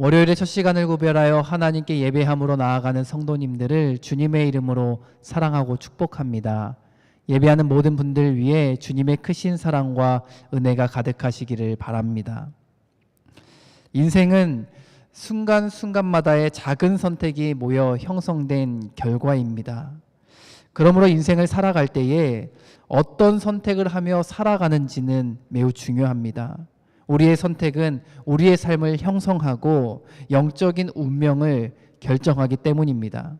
월요일의 첫 시간을 구별하여 하나님께 예배함으로 나아가는 성도님들을 주님의 이름으로 사랑하고 축복합니다. 예배하는 모든 분들 위해 주님의 크신 사랑과 은혜가 가득하시기를 바랍니다. 인생은 순간순간마다의 작은 선택이 모여 형성된 결과입니다. 그러므로 인생을 살아갈 때에 어떤 선택을 하며 살아가는지는 매우 중요합니다. 우리의 선택은 우리의 삶을 형성하고 영적인 운명을 결정하기 때문입니다.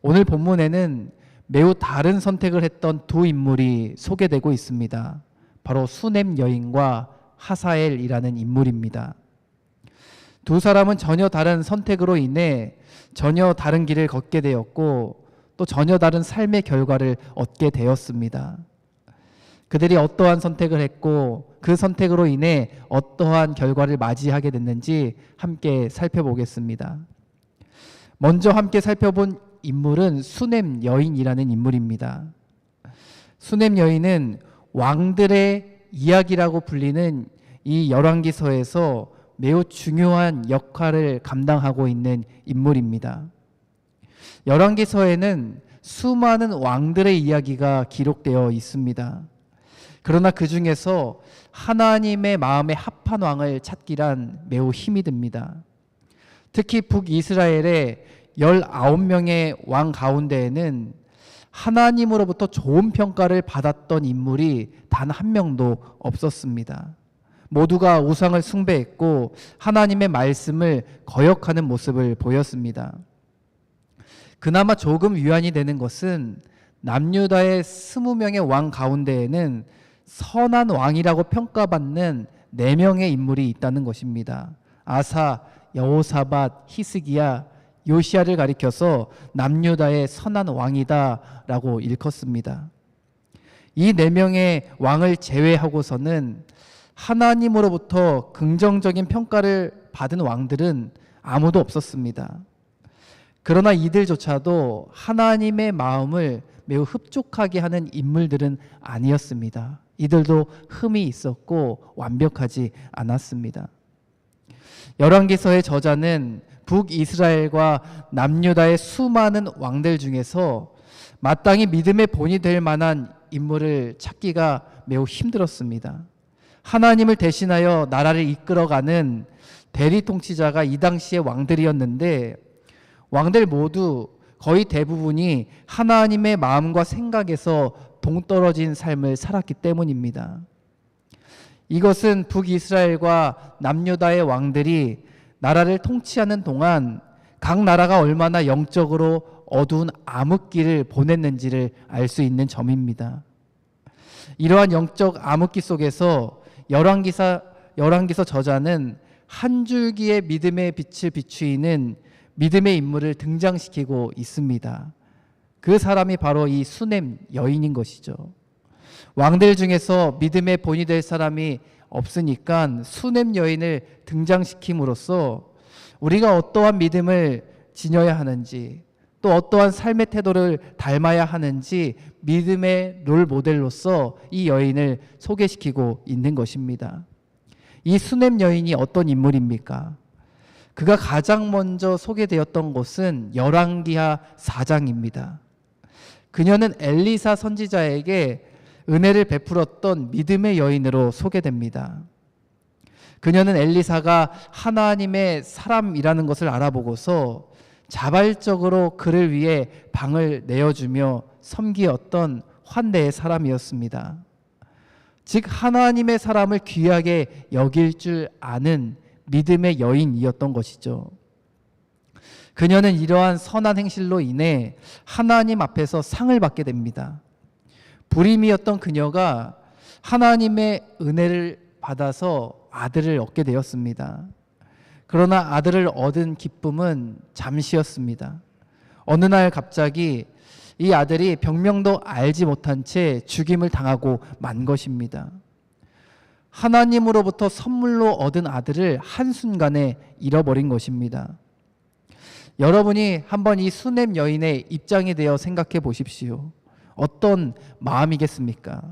오늘 본문에는 매우 다른 선택을 했던 두 인물이 소개되고 있습니다. 바로 수넴 여인과 하사엘이라는 인물입니다. 두 사람은 전혀 다른 선택으로 인해 전혀 다른 길을 걷게 되었고 또 전혀 다른 삶의 결과를 얻게 되었습니다. 그들이 어떠한 선택을 했고 그 선택으로 인해 어떠한 결과를 맞이하게 됐는지 함께 살펴보겠습니다. 먼저 함께 살펴본 인물은 수넴 여인이라는 인물입니다. 수넴 여인은 왕들의 이야기라고 불리는 이 열왕기서에서 매우 중요한 역할을 감당하고 있는 인물입니다. 열왕기서에는 수많은 왕들의 이야기가 기록되어 있습니다. 그러나 그 중에서 하나님의 마음에 합한 왕을 찾기란 매우 힘이 듭니다. 특히 북이스라엘의 19명의 왕 가운데에는 하나님으로부터 좋은 평가를 받았던 인물이 단 한 명도 없었습니다. 모두가 우상을 숭배했고 하나님의 말씀을 거역하는 모습을 보였습니다. 그나마 조금 위안이 되는 것은 남유다의 20명의 왕 가운데에는 선한 왕이라고 평가받는 4명의 인물이 있다는 것입니다. 아사, 여호사밧, 히스기야, 요시야를 가리켜서 남유다의 선한 왕이다라고 일컫습니다. 이 4명의 왕을 제외하고서는 하나님으로부터 긍정적인 평가를 받은 왕들은 아무도 없었습니다. 그러나 이들조차도 하나님의 마음을 매우 흡족하게 하는 인물들은 아니었습니다. 이들도 흠이 있었고 완벽하지 않았습니다. 열왕기서의 저자는 북이스라엘과 남유다의 수많은 왕들 중에서 마땅히 믿음의 본이 될 만한 인물을 찾기가 매우 힘들었습니다. 하나님을 대신하여 나라를 이끌어가는 대리 통치자가 이 당시의 왕들이었는데 왕들 모두 거의 대부분이 하나님의 마음과 생각에서 동떨어진 삶을 살았기 때문입니다. 이것은 북이스라엘과 남유다의 왕들이 나라를 통치하는 동안 각 나라가 얼마나 영적으로 어두운 암흑기를 보냈는지를 알 수 있는 점입니다. 이러한 영적 암흑기 속에서 열왕기서 저자는 한 줄기의 믿음의 빛을 비추이는 믿음의 인물을 등장시키고 있습니다. 그 사람이 바로 이 수넴 여인인 것이죠. 왕들 중에서 믿음의 본이 될 사람이 없으니까 수넴 여인을 등장시킴으로써 우리가 어떠한 믿음을 지녀야 하는지 또 어떠한 삶의 태도를 닮아야 하는지 믿음의 롤 모델로서 이 여인을 소개시키고 있는 것입니다. 이 수넴 여인이 어떤 인물입니까? 그가 가장 먼저 소개되었던 곳은 열왕기하 4장입니다. 그녀는 엘리사 선지자에게 은혜를 베풀었던 믿음의 여인으로 소개됩니다. 그녀는 엘리사가 하나님의 사람이라는 것을 알아보고서 자발적으로 그를 위해 방을 내어주며 섬기었던 환대의 사람이었습니다. 즉 하나님의 사람을 귀하게 여길 줄 아는 믿음의 여인이었던 것이죠. 그녀는 이러한 선한 행실로 인해 하나님 앞에서 상을 받게 됩니다. 불임이었던 그녀가 하나님의 은혜를 받아서 아들을 얻게 되었습니다. 그러나 아들을 얻은 기쁨은 잠시였습니다. 어느 날 갑자기 이 아들이 병명도 알지 못한 채 죽임을 당하고 만 것입니다. 하나님으로부터 선물로 얻은 아들을 한순간에 잃어버린 것입니다. 여러분이 한번 이 수넴 여인의 입장이 되어 생각해 보십시오. 어떤 마음이겠습니까?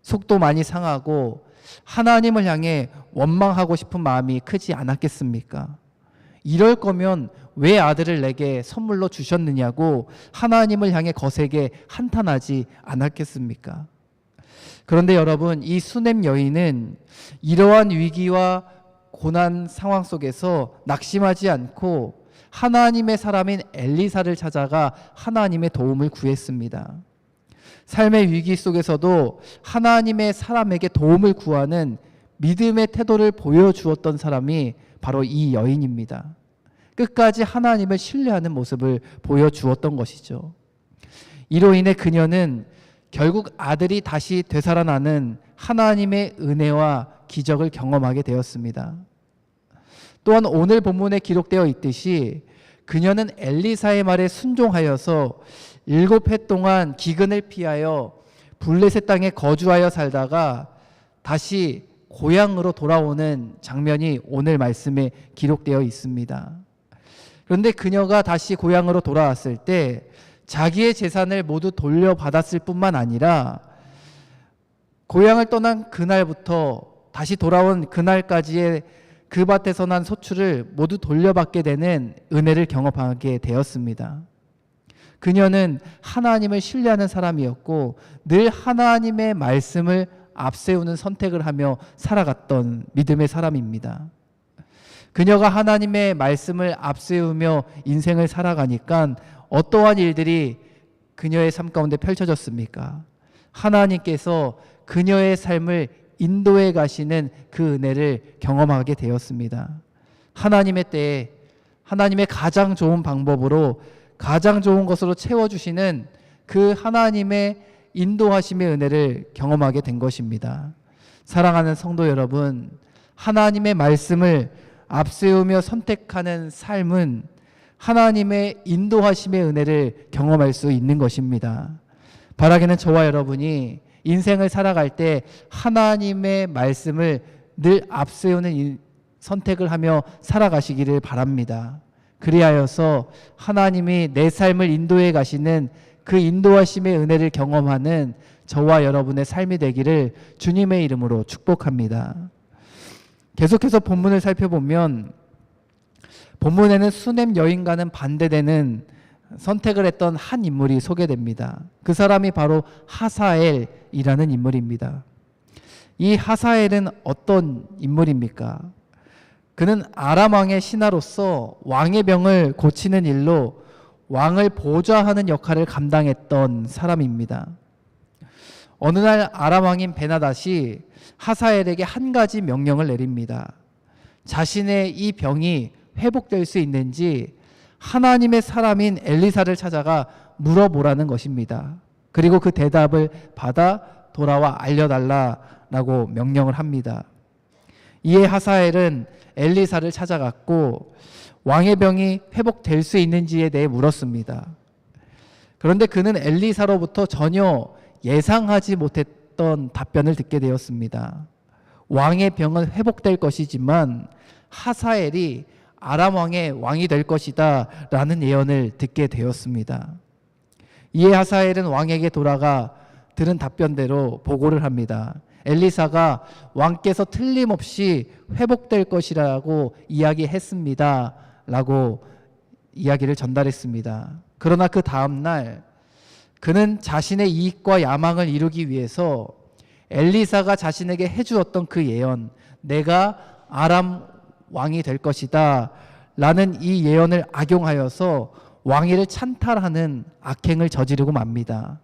속도 많이 상하고 하나님을 향해 원망하고 싶은 마음이 크지 않았겠습니까? 이럴 거면 왜 아들을 내게 선물로 주셨느냐고 하나님을 향해 거세게 한탄하지 않았겠습니까? 그런데 여러분, 이 수넴 여인은 이러한 위기와 고난 상황 속에서 낙심하지 않고 하나님의 사람인 엘리사를 찾아가 하나님의 도움을 구했습니다. 삶의 위기 속에서도 하나님의 사람에게 도움을 구하는 믿음의 태도를 보여주었던 사람이 바로 이 여인입니다. 끝까지 하나님을 신뢰하는 모습을 보여주었던 것이죠. 이로 인해 그녀는 결국 아들이 다시 되살아나는 하나님의 은혜와 기적을 경험하게 되었습니다. 또한 오늘 본문에 기록되어 있듯이 그녀는 엘리사의 말에 순종하여서 7해 동안 기근을 피하여 블레셋 땅에 거주하여 살다가 다시 고향으로 돌아오는 장면이 오늘 말씀에 기록되어 있습니다. 그런데 그녀가 다시 고향으로 돌아왔을 때 자기의 재산을 모두 돌려받았을 뿐만 아니라 고향을 떠난 그날부터 다시 돌아온 그날까지의 그 밭에서 난 소출을 모두 돌려받게 되는 은혜를 경험하게 되었습니다. 그녀는 하나님을 신뢰하는 사람이었고 늘 하나님의 말씀을 앞세우는 선택을 하며 살아갔던 믿음의 사람입니다. 그녀가 하나님의 말씀을 앞세우며 인생을 살아가니까 어떠한 일들이 그녀의 삶 가운데 펼쳐졌습니까? 하나님께서 그녀의 삶을 인도해 가시는 그 은혜를 경험하게 되었습니다. 하나님의 때에 하나님의 가장 좋은 방법으로 가장 좋은 것으로 채워주시는 그 하나님의 인도하심의 은혜를 경험하게 된 것입니다. 사랑하는 성도 여러분, 하나님의 말씀을 앞세우며 선택하는 삶은 하나님의 인도하심의 은혜를 경험할 수 있는 것입니다. 바라기는 저와 여러분이 인생을 살아갈 때 하나님의 말씀을 늘 앞세우는 선택을 하며 살아가시기를 바랍니다. 그리하여서 하나님이 내 삶을 인도해 가시는 그 인도하심의 은혜를 경험하는 저와 여러분의 삶이 되기를 주님의 이름으로 축복합니다. 계속해서 본문을 살펴보면 본문에는 수넴 여인과는 반대되는 선택을 했던 한 인물이 소개됩니다. 그 사람이 바로 하사엘이라는 인물입니다. 이 하사엘은 어떤 인물입니까? 그는 아람 왕의 신하로서 왕의 병을 고치는 일로 왕을 보좌하는 역할을 감당했던 사람입니다. 어느 날 아람 왕인 베나닷이 하사엘에게 한 가지 명령을 내립니다. 자신의 이 병이 회복될 수 있는지 하나님의 사람인 엘리사를 찾아가 물어보라는 것입니다. 그리고 그 대답을 받아 돌아와 알려달라고 명령을 합니다. 이에 하사엘은 엘리사를 찾아갔고 왕의 병이 회복될 수 있는지에 대해 물었습니다. 그런데 그는 엘리사로부터 전혀 예상하지 못했던 답변을 듣게 되었습니다. 왕의 병은 회복될 것이지만 하사엘이 아람 왕의 왕이 될 것이다 라는 예언을 듣게 되었습니다. 이에 하사엘은 왕에게 돌아가 들은 답변대로 보고를 합니다. 엘리사가 왕께서 틀림없이 회복될 것이라고 이야기했습니다 라고 이야기를 전달했습니다. 그러나 그 다음날 그는 자신의 이익과 야망을 이루기 위해서 엘리사가 자신에게 해주었던 그 예언, 내가 아람 왕이 될 것이다 라는 이 예언을 악용하여서 왕위를 찬탈하는 악행을 저지르고 맙니다.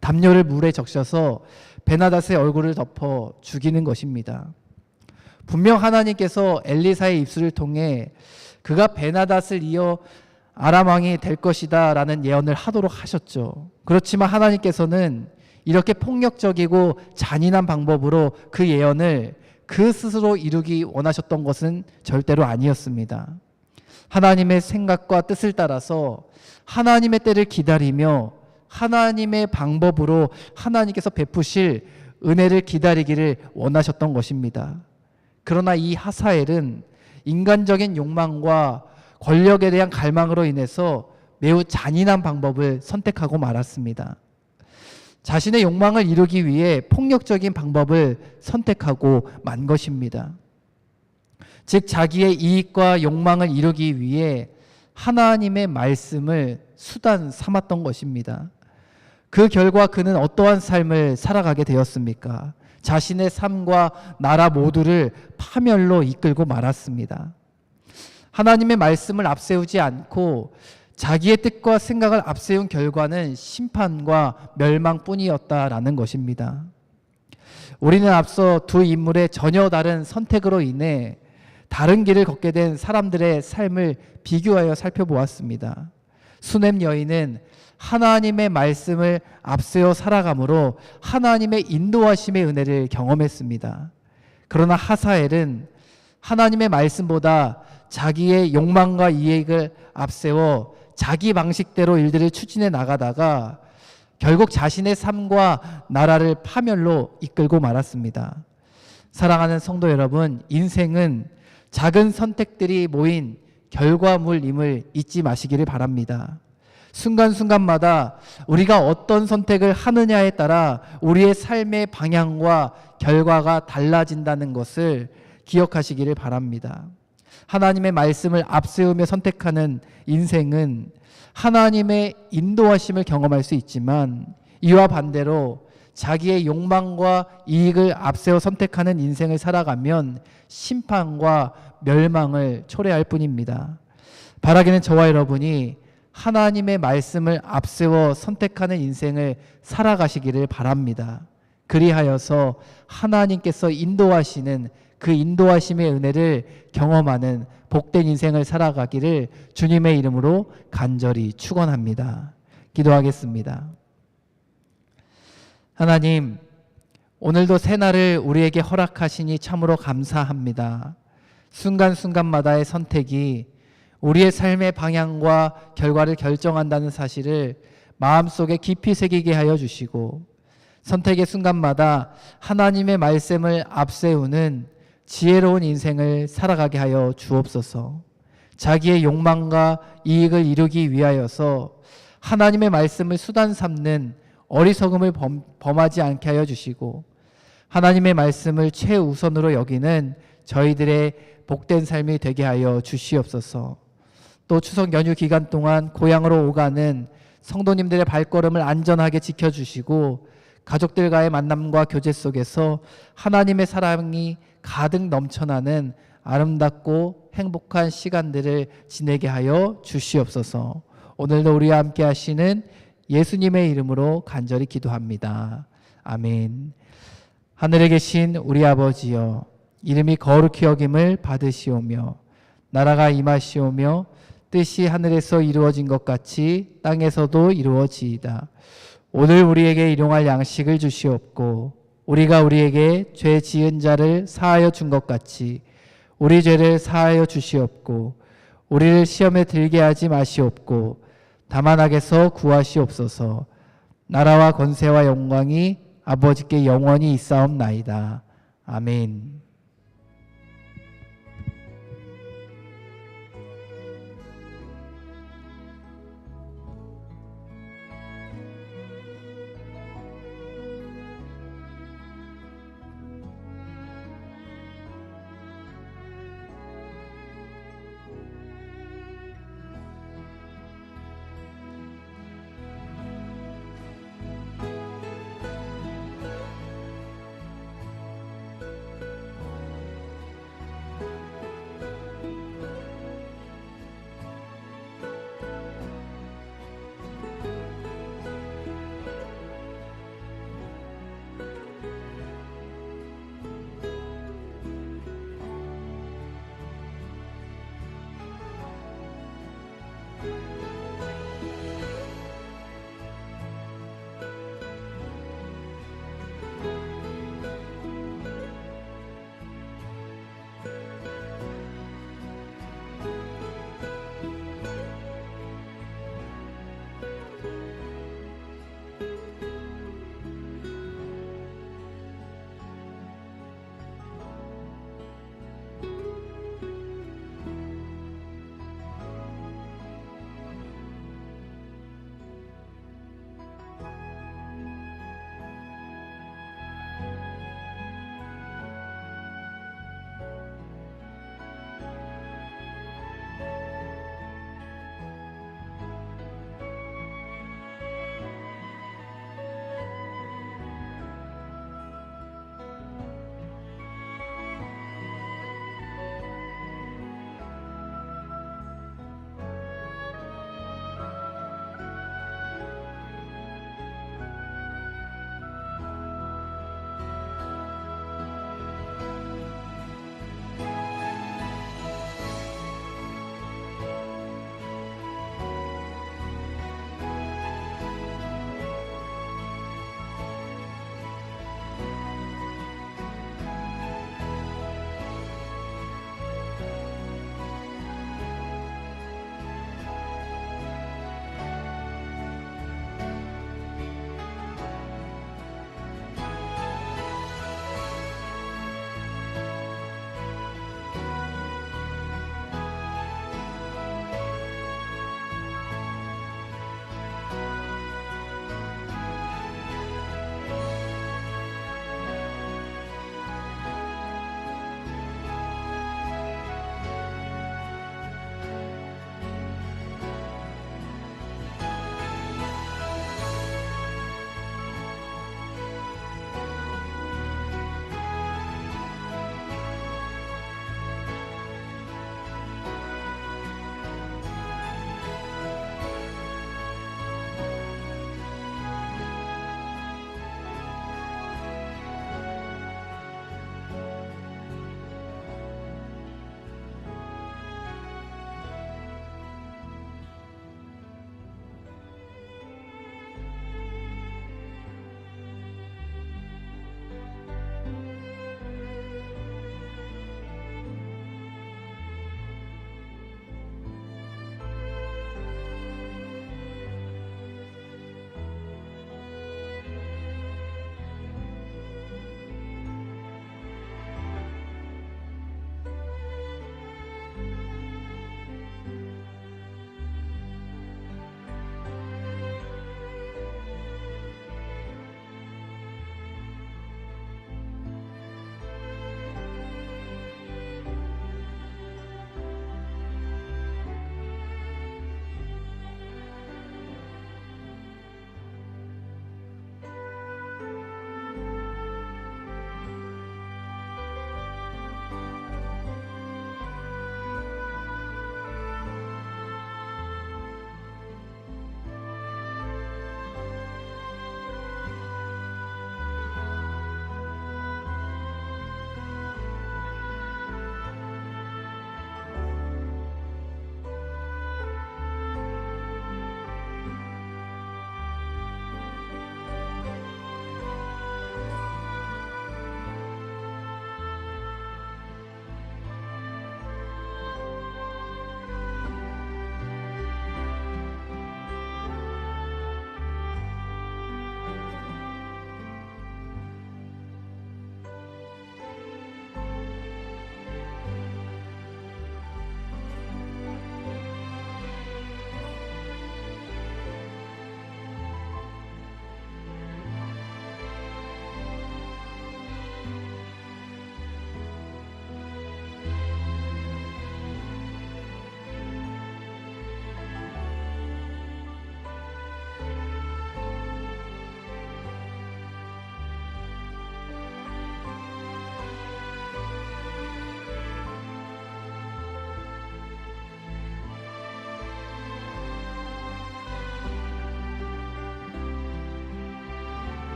담요를 물에 적셔서 베나닷의 얼굴을 덮어 죽이는 것입니다. 분명 하나님께서 엘리사의 입술을 통해 그가 베나닷을 이어 아람 왕이 될 것이다 라는 예언을 하도록 하셨죠. 그렇지만 하나님께서는 이렇게 폭력적이고 잔인한 방법으로 그 예언을 그 스스로 이루기 원하셨던 것은 절대로 아니었습니다. 하나님의 생각과 뜻을 따라서 하나님의 때를 기다리며 하나님의 방법으로 하나님께서 베푸실 은혜를 기다리기를 원하셨던 것입니다. 그러나 이 하사엘은 인간적인 욕망과 권력에 대한 갈망으로 인해서 매우 잔인한 방법을 선택하고 말았습니다. 자신의 욕망을 이루기 위해 폭력적인 방법을 선택하고 만 것입니다. 즉 자기의 이익과 욕망을 이루기 위해 하나님의 말씀을 수단 삼았던 것입니다. 그 결과 그는 어떠한 삶을 살아가게 되었습니까? 자신의 삶과 나라 모두를 파멸로 이끌고 말았습니다. 하나님의 말씀을 앞세우지 않고 자기의 뜻과 생각을 앞세운 결과는 심판과 멸망뿐이었다라는 것입니다. 우리는 앞서 두 인물의 전혀 다른 선택으로 인해 다른 길을 걷게 된 사람들의 삶을 비교하여 살펴보았습니다. 수넴 여인은 하나님의 말씀을 앞세워 살아감으로 하나님의 인도하심의 은혜를 경험했습니다. 그러나 하사엘은 하나님의 말씀보다 자기의 욕망과 이익을 앞세워 자기 방식대로 일들을 추진해 나가다가 결국 자신의 삶과 나라를 파멸로 이끌고 말았습니다. 사랑하는 성도 여러분, 인생은 작은 선택들이 모인 결과물임을 잊지 마시기를 바랍니다. 순간순간마다 우리가 어떤 선택을 하느냐에 따라 우리의 삶의 방향과 결과가 달라진다는 것을 기억하시기를 바랍니다. 하나님의 말씀을 앞세우며 선택하는 인생은 하나님의 인도하심을 경험할 수 있지만 이와 반대로 자기의 욕망과 이익을 앞세워 선택하는 인생을 살아가면 심판과 멸망을 초래할 뿐입니다. 바라기는 저와 여러분이 하나님의 말씀을 앞세워 선택하는 인생을 살아가시기를 바랍니다. 그리하여서 하나님께서 인도하시는 그 인도하심의 은혜를 경험하는 복된 인생을 살아가기를 주님의 이름으로 간절히 축원합니다. 기도하겠습니다. 하나님, 오늘도 새날을 우리에게 허락하시니 참으로 감사합니다. 순간순간마다의 선택이 우리의 삶의 방향과 결과를 결정한다는 사실을 마음속에 깊이 새기게 하여 주시고 선택의 순간마다 하나님의 말씀을 앞세우는 지혜로운 인생을 살아가게 하여 주옵소서. 자기의 욕망과 이익을 이루기 위하여서 하나님의 말씀을 수단 삼는 어리석음을 범하지 않게 하여 주시고 하나님의 말씀을 최우선으로 여기는 저희들의 복된 삶이 되게 하여 주시옵소서. 또 추석 연휴 기간 동안 고향으로 오가는 성도님들의 발걸음을 안전하게 지켜주시고 가족들과의 만남과 교제 속에서 하나님의 사랑이 가득 넘쳐나는 아름답고 행복한 시간들을 지내게 하여 주시옵소서. 오늘도 우리와 함께 하시는 예수님의 이름으로 간절히 기도합니다. 아멘. 하늘에 계신 우리 아버지여, 이름이 거룩히 여김을 받으시오며 나라가 임하시오며 뜻이 하늘에서 이루어진 것 같이 땅에서도 이루어지이다. 오늘 우리에게 일용할 양식을 주시옵고 우리가 우리에게 죄 지은 자를 사하여 준 것 같이 우리 죄를 사하여 주시옵고 우리를 시험에 들게 하지 마시옵고 다만 악에서 구하시옵소서. 나라와 권세와 영광이 아버지께 영원히 있사옵나이다. 아멘.